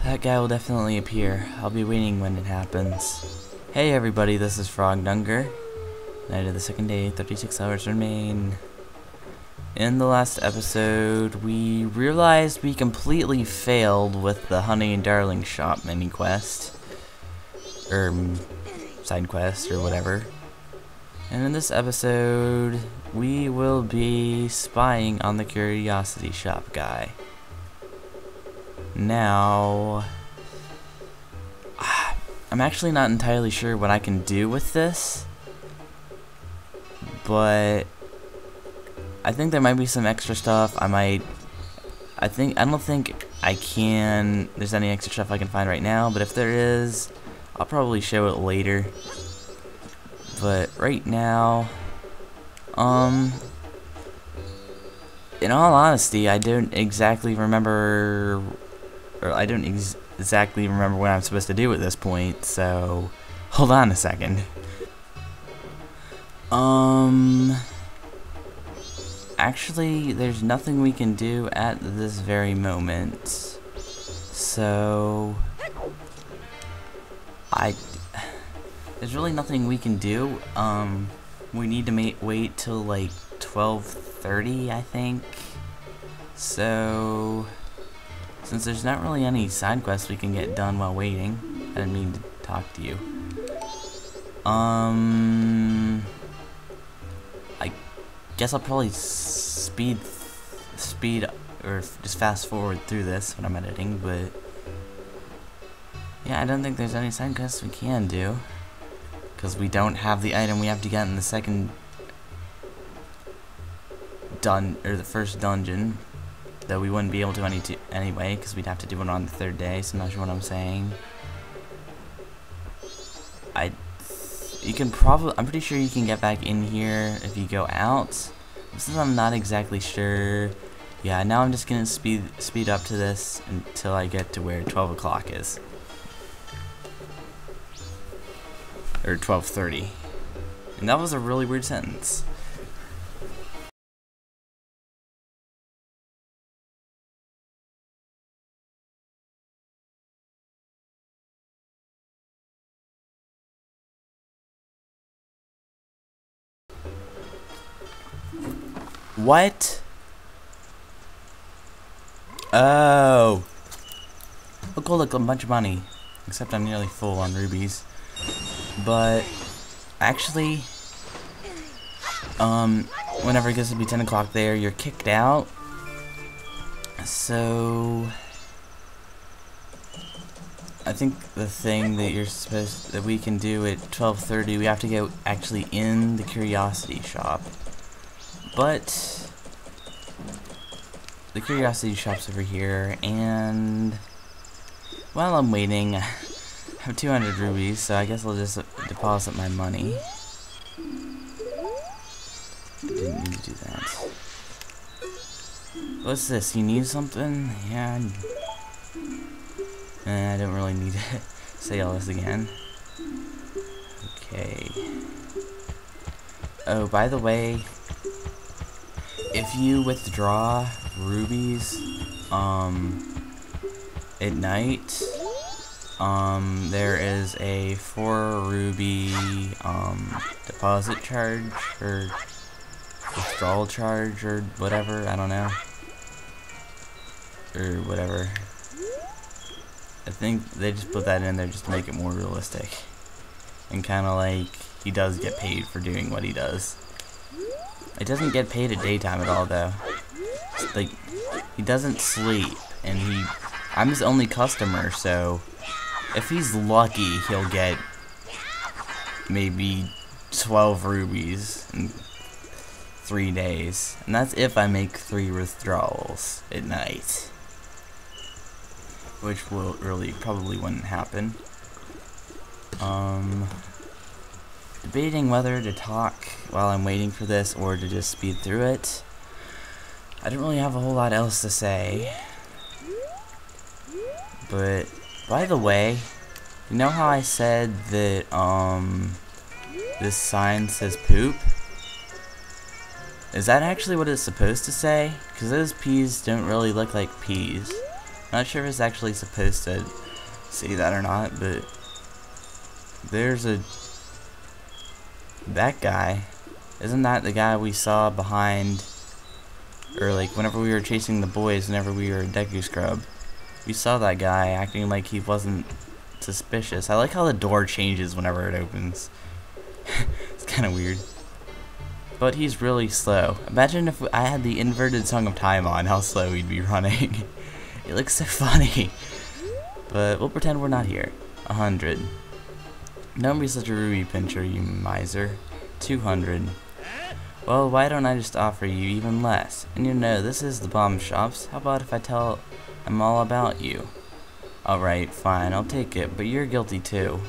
that guy will definitely appear. I'll be waiting when it happens. Hey everybody, this is Frog Dunger. Night of the second day, 36 hours remain. In the last episode, we realized we completely failed with the Honey and Darling Shop mini quest. Or side quest, or whatever. And in this episode, we will be spying on the Curiosity Shop guy. Now, I'm actually not entirely sure what I can do with this, but I think there might be some extra stuff. I don't think there's any extra stuff I can find right now, but if there is, I'll probably show it later. But right now, in all honesty, I don't exactly remember what I'm supposed to do at this point, so hold on a second. Actually, there's nothing we can do at this very moment, so there's really nothing we can do. We need to wait till like 12:30, I think. So since there's not really any side quests we can get done while waiting, I didn't mean to talk to you. I guess I'll probably speed or just fast forward through this when I'm editing, but yeah, I don't think there's any side quests we can do because we don't have the item we have to get in the the first dungeon. Though we wouldn't be able to anyway, because we'd have to do it on the third day, so I'm not sure what I'm saying. I'm pretty sure you can get back in here if you go out. Since I'm not exactly sure, yeah, now I'm just gonna speed up to this until I get to where 12 o'clock is. Or 12:30. And that was a really weird sentence. What? Oh. Oh, cool, look, a bunch of money. Except I'm nearly full on rubies. But, actually, whenever it gets to be 10 o'clock there, you're kicked out. So, I think the thing that we can do at 12:30, we have to go actually in the Curiosity Shop. But the Curiosity Shop's over here, and while I'm waiting, I have 200 rubies, so I guess I'll just deposit my money. I didn't need to do that. What's this? You need something? Yeah. I don't really need to say all this again. Okay. Oh, by the way, if you withdraw rubies at night, there is a 4 ruby deposit charge or withdrawal charge or whatever, I don't know. Or whatever. I think they just put that in there just to make it more realistic. And kinda like he does get paid for doing what he does. It doesn't get paid at daytime at all, though. Like, he doesn't sleep, and I'm his only customer, so if he's lucky, he'll get maybe 12 rubies in 3 days. And that's if I make 3 withdrawals at night. Which probably wouldn't happen. Debating whether to talk while I'm waiting for this or to just speed through it. I don't really have a whole lot else to say. But, by the way, you know how I said that, this sign says poop? Is that actually what it's supposed to say? Because those peas don't really look like peas. Not sure if it's actually supposed to say that or not, but there's that guy. Isn't that the guy we saw behind, or like whenever we were chasing the boys, whenever we were Deku Scrub? We saw that guy acting like he wasn't suspicious. I like how the door changes whenever it opens. It's kind of weird. But he's really slow. Imagine if I had the inverted Song of Time on, how slow he'd be running. It looks so funny. But we'll pretend we're not here. 100. Don't be such a ruby pincher, you miser. 200. Well, why don't I just offer you even less? And you know, this is the bomb shops. How about if I tell them all about you? Alright, fine, I'll take it, but you're guilty too.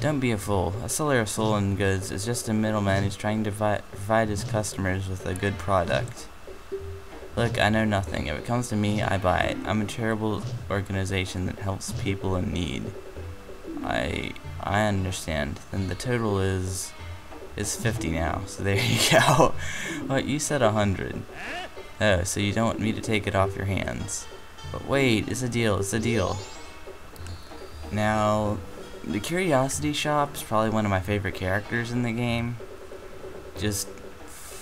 Don't be a fool. A seller of stolen goods is just a middleman who's trying to provide his customers with a good product. Look, I know nothing. If it comes to me, I buy it. I'm a charitable organization that helps people in need. I understand. Then the total is 50 now. So there you go. What, you said 100. Oh, so you don't want me to take it off your hands. But wait, it's a deal. It's a deal. Now, the Curiosity Shop is probably one of my favorite characters in the game.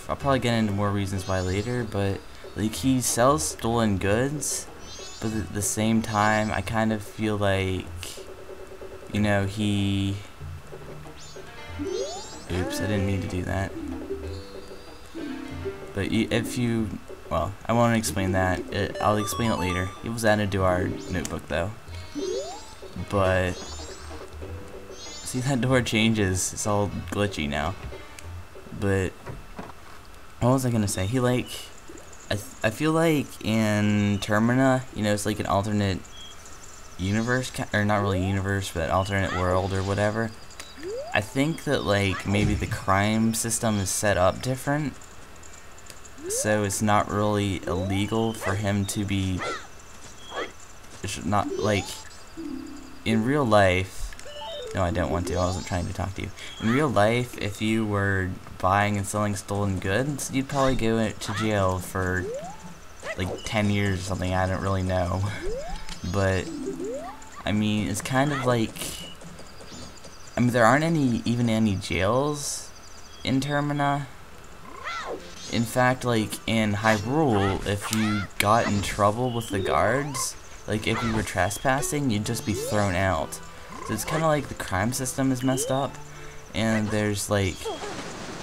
I'll probably get into more reasons why later, but like he sells stolen goods, but at the same time, I kind of feel like, you know, oops, I didn't mean to do that. But well, I won't explain that. I'll explain it later. It was added to our notebook though. But see, that door changes. It's all glitchy now. But what was I gonna say? I feel like in Termina, you know, it's like an alternate universe, or not really universe, but alternate world or whatever. I think that like maybe the crime system is set up different, so it's not really illegal for him to be. It's not like in real life. No, I don't want to. I wasn't trying to talk to you. In real life, if you were buying and selling stolen goods, you'd probably go to jail for like 10 years or something. I don't really know. But I mean, it's kind of like, I mean, there aren't even any jails in Termina. In fact, like in Hyrule, if you got in trouble with the guards, like if you were trespassing, you'd just be thrown out. So it's kind of like the crime system is messed up, and there's like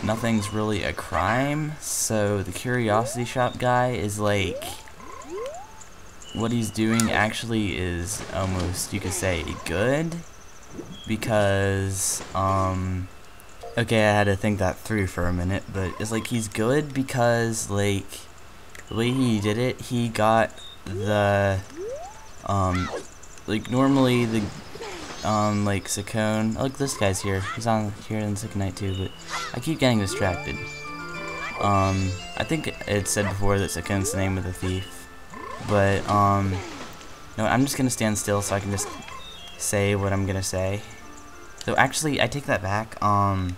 nothing's really a crime. So the Curiosity Shop guy is like, what he's doing actually is almost, you could say, good, because okay, I had to think that through for a minute, but it's like he's good because like the way he did it, he got the like normally the like Sakone. Oh, look, this guy's here. He's on here in the second night too, but I keep getting distracted. I think it said before that Sakone's the name of the thief, but no, I'm just gonna stand still so I can just say what I'm gonna say. So actually, I take that back. I'm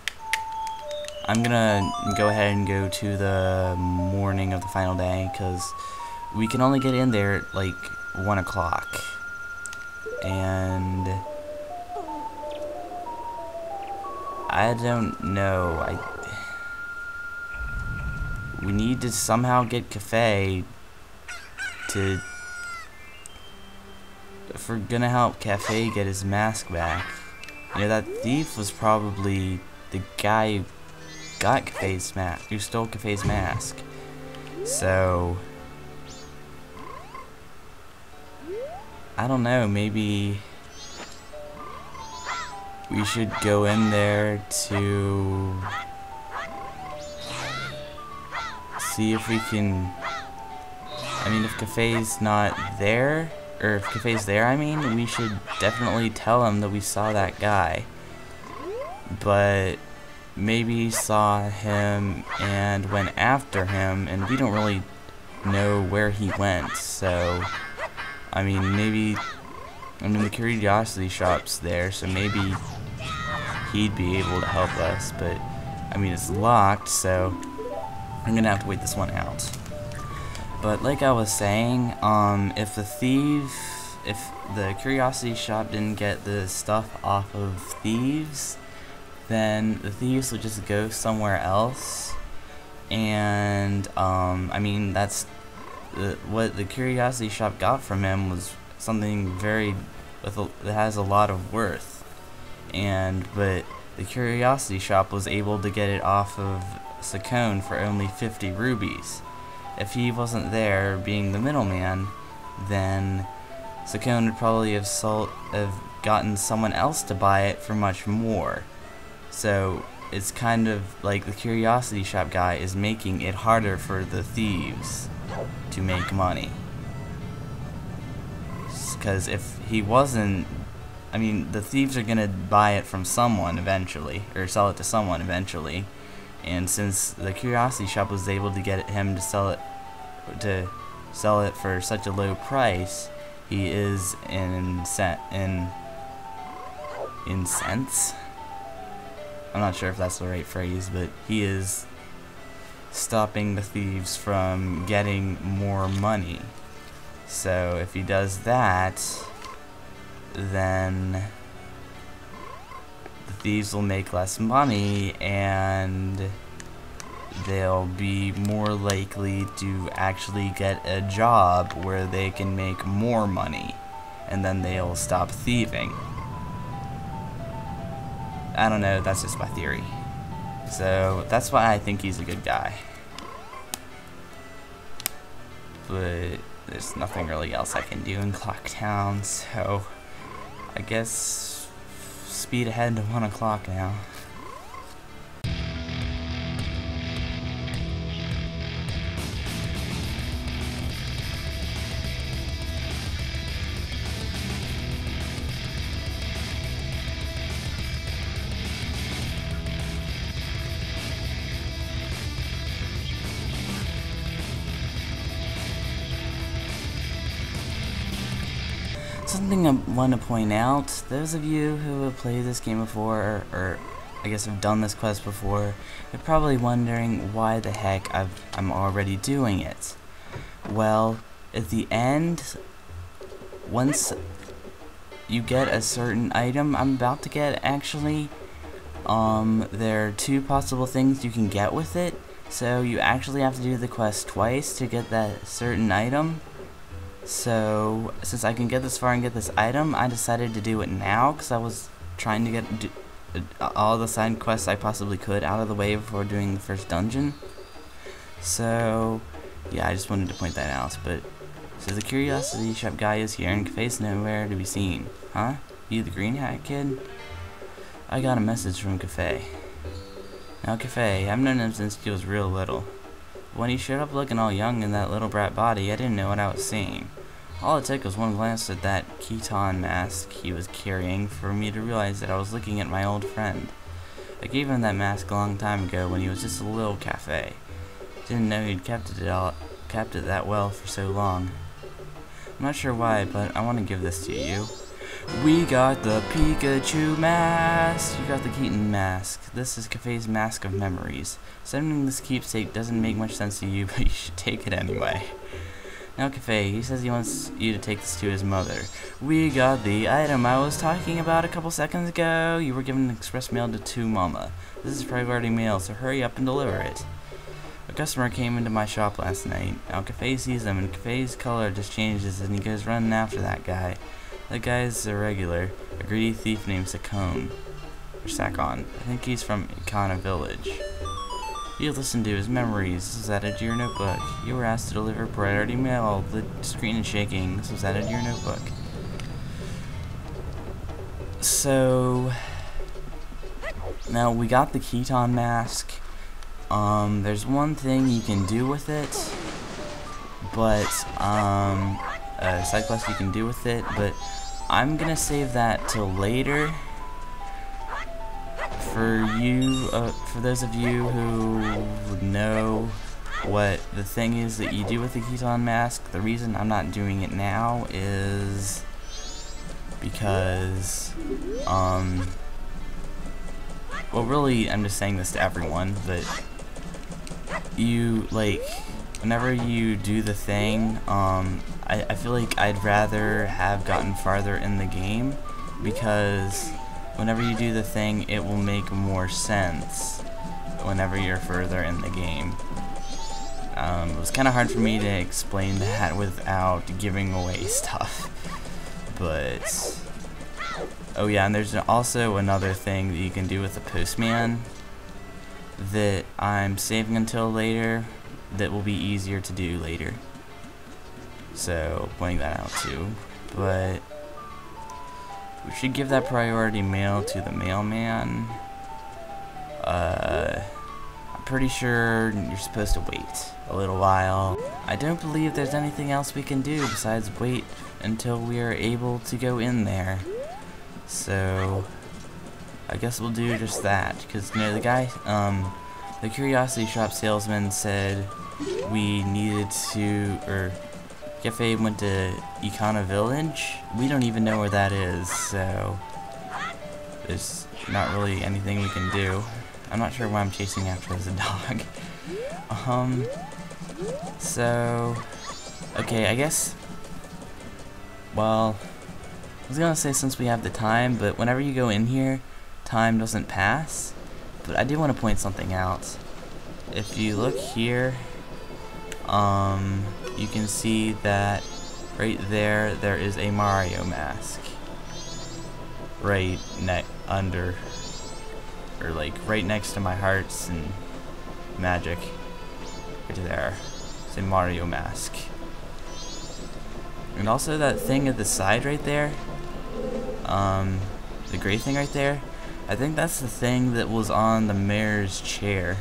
gonna go ahead and go to the morning of the final day, because we can only get in there at like 1 o'clock, and I don't know. We need to somehow get Cafe to, if we're gonna help Cafe get his mask back. You know, that thief was probably the guy who got Cafe's mask, who stole Cafe's mask. So I don't know, maybe we should go in there to see if we can, I mean, if Cafe's not there, or if Cafe's there, I mean, we should definitely tell him that we saw that guy. But maybe saw him and went after him, and we don't really know where he went, so I mean, maybe, I mean, the Curiosity Shop's there, so maybe he'd be able to help us, but I mean, it's locked, so I'm gonna have to wait this one out. But like I was saying, if the curiosity shop didn't get the stuff off of thieves, then the thieves would just go somewhere else. And I mean, that's what the curiosity shop got from him was something that has a lot of worth. But the curiosity shop was able to get it off of Sakone for only 50 rubies. If he wasn't there, being the middleman, then Sakone would probably have gotten someone else to buy it for much more. So it's kind of like the curiosity shop guy is making it harder for the thieves to make money. Because if he wasn't, I mean, the thieves are gonna buy it from someone eventually, or sell it to someone eventually. And since the curiosity shop was able to get him to sell it for such a low price, he is incensed. I'm not sure if that's the right phrase, but he is stopping the thieves from getting more money. So if he does that, then the thieves will make less money, and they'll be more likely to actually get a job where they can make more money, and then they'll stop thieving. I don't know, that's just my theory. So that's why I think he's a good guy. But there's nothing really else I can do in Clocktown, so I guess speed ahead to 1 o'clock now. Something I want to point out, those of you who have played this game before, or I guess have done this quest before, are probably wondering why the heck I'm already doing it. Well, at the end, once you get a certain item I'm about to get, actually, there are 2 possible things you can get with it, so you actually have to do the quest twice to get that certain item. So, since I can get this far and get this item, I decided to do it now, because I was trying to get all the side quests I possibly could out of the way before doing the first dungeon. So, yeah, I just wanted to point that out. But, so the curiosity shop guy is here, and Cafe's nowhere to be seen. Huh? You the green hat kid? I got a message from Cafe. Now, Cafe, I've known him since he was real little. When he showed up looking all young in that little brat body, I didn't know what I was seeing. All it took was one glance at that Keaton mask he was carrying for me to realize that I was looking at my old friend. I gave him that mask a long time ago when he was just a little cafe. Didn't know he'd kept it that well for so long. I'm not sure why, but I want to give this to you. We got the Pikachu mask! You got the Keaton mask. This is Cafe's mask of memories. Sending this keepsake doesn't make much sense to you, but you should take it anyway. Now Cafe, he says he wants you to take this to his mother. We got the item I was talking about a couple seconds ago. You were given an express mail to Mama. This is priority mail, so hurry up and deliver it. A customer came into my shop last night. Now Cafe sees him, and Cafe's color just changes, and he goes running after that guy. That guy's a regular, a greedy thief named Sakone. Or Sakon. I think he's from Ikana Village. You listened to his memories. This was added to your notebook. You were asked to deliver priority mail. The screen is shaking. This was added to your notebook. So, now we got the Keaton mask. There's one thing you can do with it, but, a side quest you can do with it, but I'm gonna save that till later. For those of you who know what the thing is that you do with the Keaton mask, the reason I'm not doing it now is because, well, really, I'm just saying this to everyone, but you, like, whenever you do the thing, I feel like I'd rather have gotten farther in the game, because whenever you do the thing, it will make more sense whenever you're further in the game. It was kind of hard for me to explain that without giving away stuff, but oh yeah, and there's also another thing that you can do with the postman that I'm saving until later that will be easier to do later, so pointing that out too. But we should give that priority mail to the mailman. I'm pretty sure you're supposed to wait a little while. I don't believe there's anything else we can do besides wait until we are able to go in there. So I guess we'll do just that, because you know, the guy, the curiosity shop salesman said we needed to, or Cafe went to Ikana Village. We don't even know where that is, so there's not really anything we can do. I'm not sure why I'm chasing after as a dog. So, okay, I guess, well, I was gonna say since we have the time, but whenever you go in here, time doesn't pass. But I do want to point something out. If you look here, you can see that right there, there is a Mario mask. Right under, or like right next to my hearts and magic. Right there. It's a Mario mask. And also that thing at the side right there, the gray thing right there, I think that's the thing that was on the mayor's chair.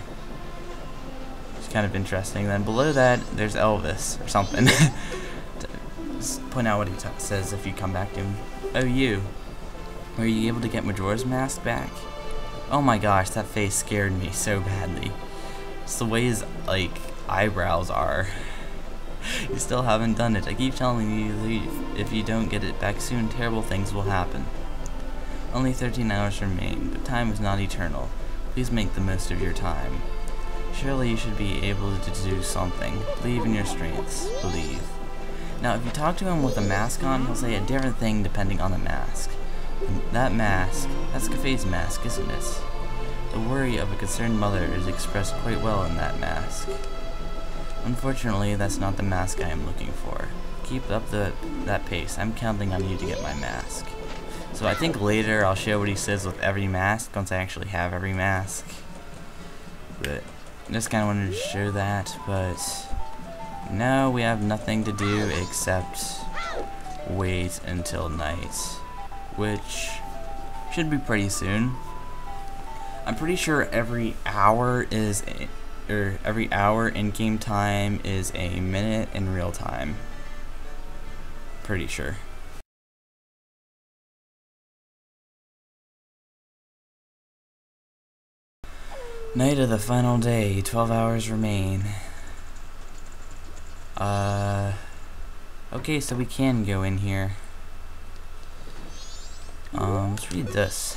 It's kind of interesting. Then below that, there's Elvis or something. Just point out what he says if you come back to him. Oh, you. Were you able to get Majora's mask back? Oh my gosh, that face scared me so badly. It's the way his, like, eyebrows are. You still haven't done it. I keep telling you to leave. If you don't get it back soon, terrible things will happen. Only 13 hours remain, but time is not eternal. Please make the most of your time. Surely you should be able to do something. Believe in your strengths. Believe. Now, if you talk to him with a mask on, he'll say a different thing depending on the mask. And that mask, that's Cafe's mask, isn't it? The worry of a concerned mother is expressed quite well in that mask. Unfortunately, that's not the mask I am looking for. Keep up that pace. I'm counting on you to get my mask. So I think later I'll show what he says with every mask once I actually have every mask. But I just kind of wanted to show that, but no, we have nothing to do except wait until night, which should be pretty soon. I'm pretty sure every hour is every hour in-game time is a minute in real time. Pretty sure. Night of the final day, 12 hours remain. Okay, so we can go in here. Let's read this.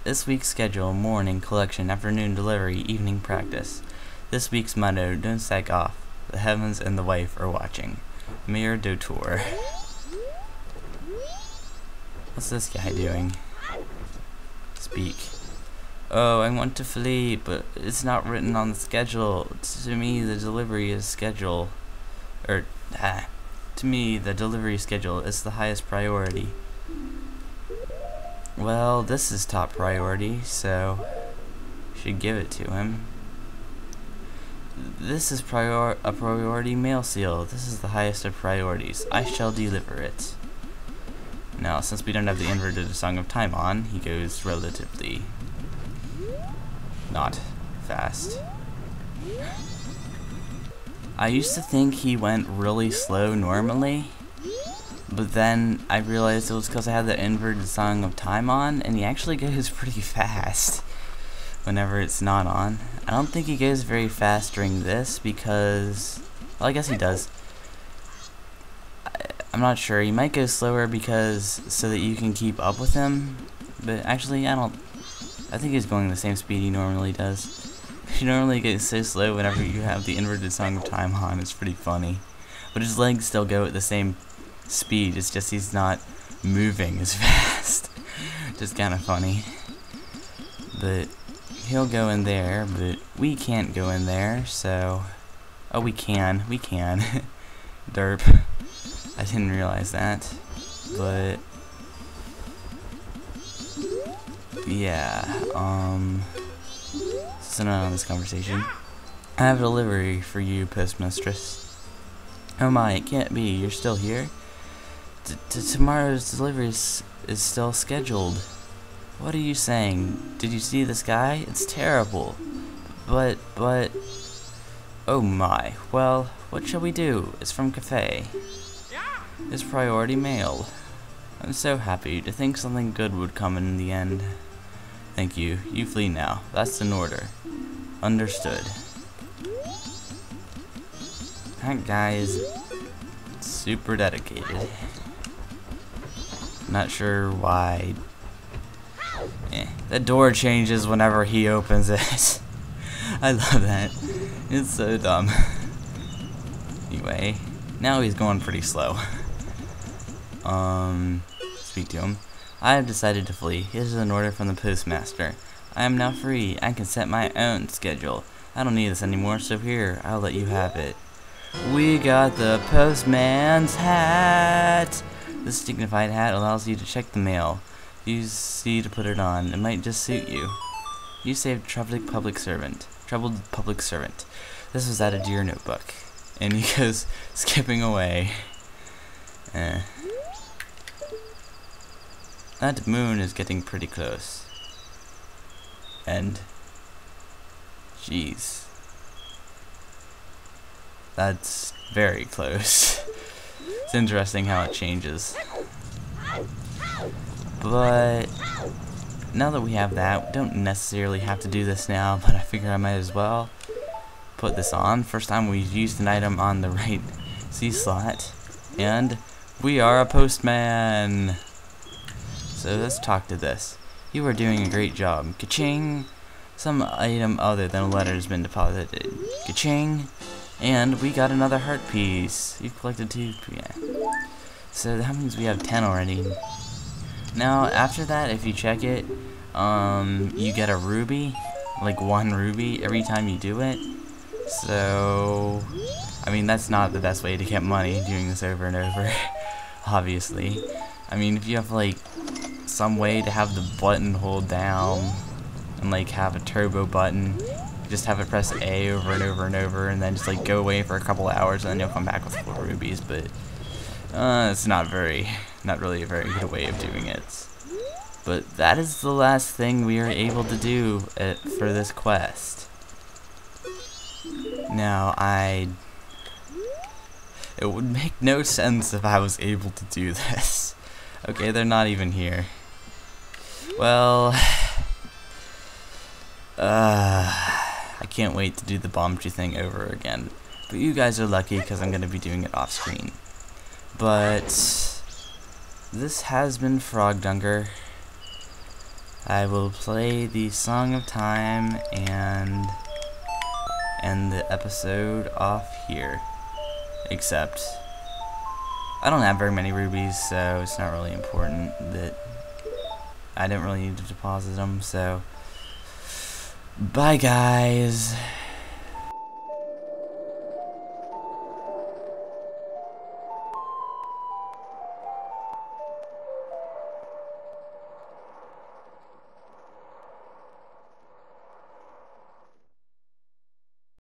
This week's schedule: morning collection, afternoon delivery, evening practice. This week's motto: don't sack off. The heavens and the wife are watching. Mayor Dotor. What's this guy doing? Speak. Oh, I want to flee, but it's not written on the schedule. To me, the delivery is schedule. To me, the delivery schedule is the highest priority. Well, this is top priority, so should give it to him. This is a priority mail seal. This is the highest of priorities. I shall deliver it. Now, since we don't have the inverted Song of Time on, he goes relatively not fast. I used to think he went really slow normally, but then I realized it was because I had the inverted Song of Time on, and he actually goes pretty fast whenever it's not on. I don't think he goes very fast during this because, well, I guess he does. I'm not sure. He might go slower because so that you can keep up with him, but actually I think he's going the same speed he normally does. He normally gets so slow whenever you have the inverted Song of Time on. It's pretty funny. But his legs still go at the same speed. It's just he's not moving as fast. Just kind of funny. But he'll go in there, but we can't go in there, so... Oh, we can. We can. Derp. I didn't realize that. But... yeah, so not on this conversation. I have a delivery for you, postmistress. Oh my, it can't be. You're still here? Tomorrow's delivery is still scheduled. What are you saying? Did you see the sky? It's terrible. But... oh my. Well, what shall we do? It's from Cafe. It's priority mail. I'm so happy to think something good would come in the end. Thank you. You flee now. That's an order. Understood. That guy is super dedicated. Not sure why. The door changes whenever he opens it. I love that. It's so dumb. Anyway, now he's going pretty slow. Speak to him. I have decided to flee. Here's an order from the postmaster. I am now free. I can set my own schedule. I don't need this anymore, so here, I'll let you have it. We got the postman's hat! This dignified hat allows you to check the mail. Use C to put it on. It might just suit you. You saved troubled public servant. This was added to your notebook. And he goes skipping away. That moon is getting pretty close. And... jeez. That's very close. It's interesting how it changes. But... now that we have that, we don't necessarily have to do this now, but I figure I might as well put this on. First time we've used an item on the right C slot. And we are a postman! So let's talk to this. You are doing a great job. Ka-ching! Some item other than a letter has been deposited. Ka-ching! And we got another heart piece. You've collected 2. Yeah. So that means we have 10 already. Now after that, if you check it, you get a ruby, like 1 ruby every time you do it. So I mean, that's not the best way to get money doing this over and over. Obviously. I mean, if you have like some way to have the button hold down and like have a turbo button, just have it press A over and over and over and then just like go away for a couple hours and then you'll come back with 4 rubies, but it's not really a very good way of doing it. But that is the last thing we are able to do for this quest. Now it would make no sense if I was able to do this. Okay, they're not even here. Well, I can't wait to do the bomb tree thing over again. But you guys are lucky because I'm going to be doing it off screen. But this has been Frogdunger. I will play the Song of Time and end the episode off here. Except I don't have very many rubies, so it's not really important that I didn't really need to deposit them, so bye guys.